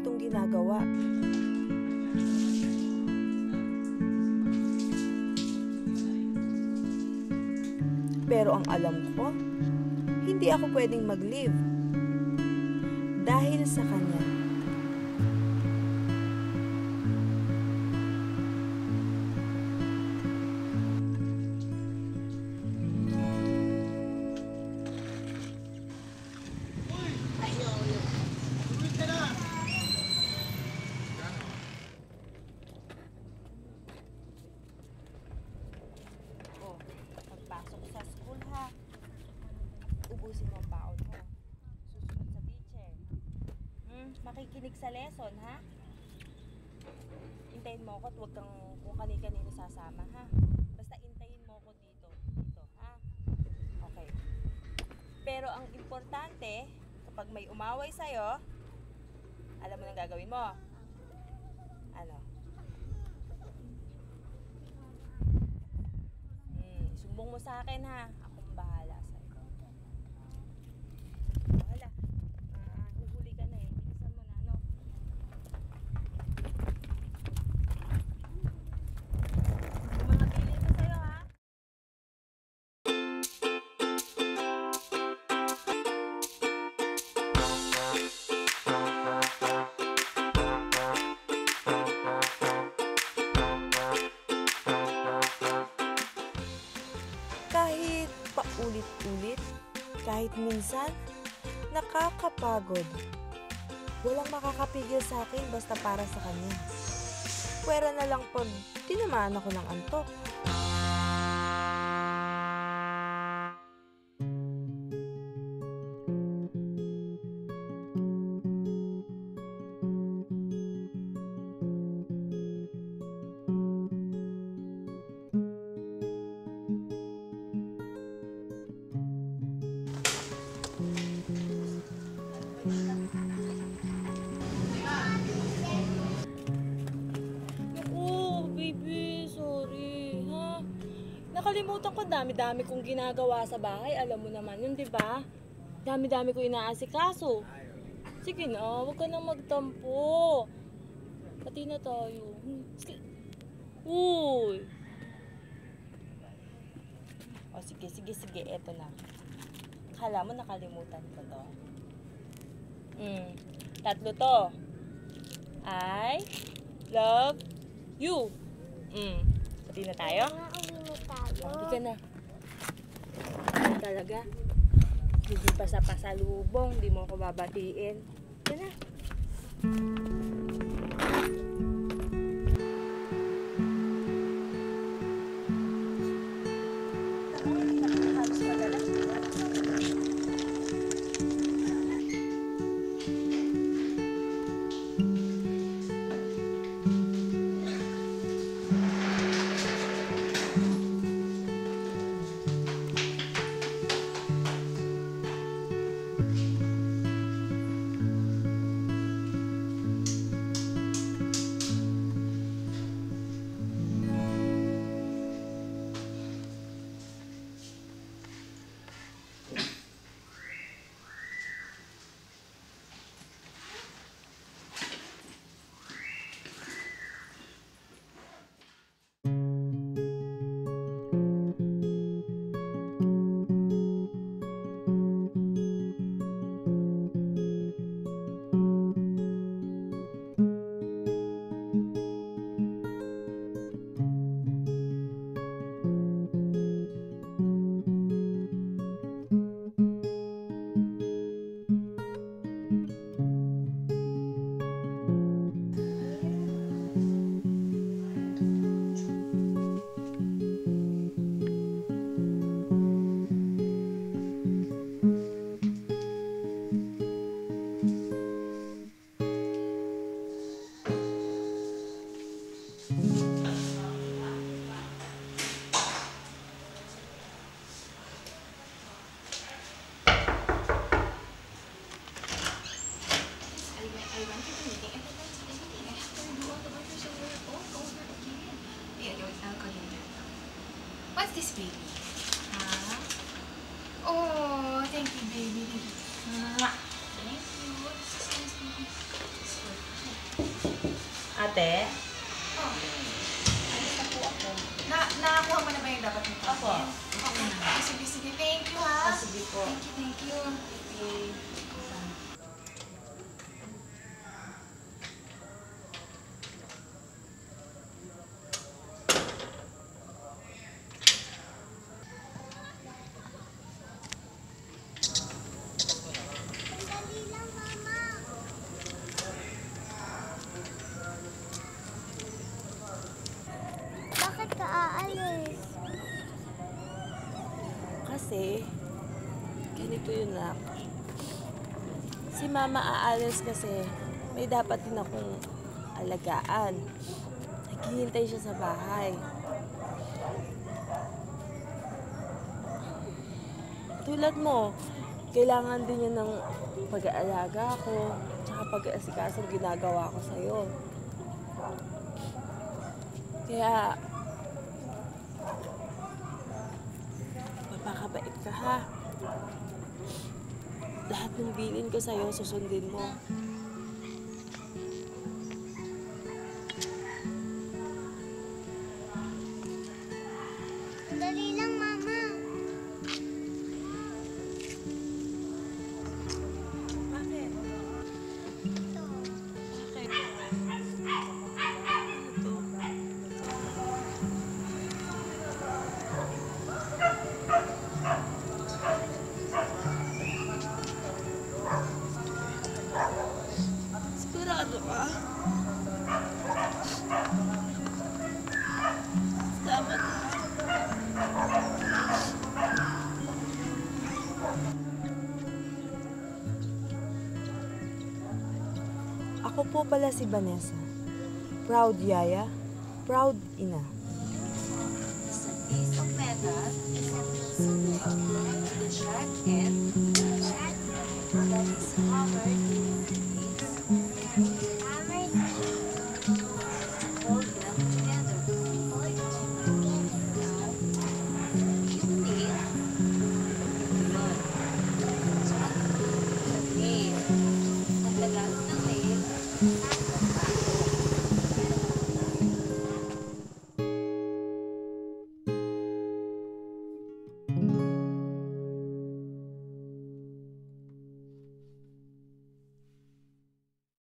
itong ginagawa. Pero ang alam ko, hindi ako pwedeng mag-leave dahil sa kanya. Pagpasok sa school ha, ubusin mo ang baon mo. Susunod sa teacher. Makikinig sa lesson ha. Intayin mo ako at huwag kang kung kani-kanino sasama ha. Basta intayin mo ako dito ha. Okay. Pero ang importante, kapag may umaway sa'yo, alam mo nang gagawin mo. Ano? Sumbong mo sa akin ha. Akong bahala sa'yo. Bahala. Huhuli ka na eh. Bilisan mo na, no? Yung mga bilin ko sa'yo ha. Kahit paulit-ulit, kahit minsan, nakakapagod. Walang makakapigil sa akin basta para sa kanya. Pwera na lang pag tinamaan ako ng antok. Nakalimutan ko, dami-dami kong ginagawa sa bahay. Alam mo naman yun, di ba? Dami-dami ko inaasikaso. Sige na, huwag ka nang magtampo. Pati na tayo. Sige. Uy! O sige, eto na. Akala mo nakalimutan ko to. 3 to. I love you. Pati na tayo? Hindi ka na. Talaga. Hindi pa sa pasalubong. Hindi mo ako babatiin. Hindi na. Halos madalas. Ate? Nakakuha mo na ba yung dapat mo? Opo. Okay. Sige, sige. Thank you, ha? Sige po. Thank you. Okay. Bakit ka aalis? Kasi, ganito yun na. Si mama aalis kasi may dapat din akong alagaan. Naghihintay siya sa bahay. Tulad mo, kailangan din niya ng pag-aalaga ko, tsaka pag-aasikaso ang ginagawa ko sa'yo. Kaya, papakabait ka ha. Lahat ng bilin ko sa'yo, susundin mo. Dali lang, Mama. Bakit? Ito. Sigurado ka? Salamat ha. Ako po pala si Vanessa. Proud yaya, proud ina. It's a piece of metal. It's a piece of metal. The sharp end. That is covered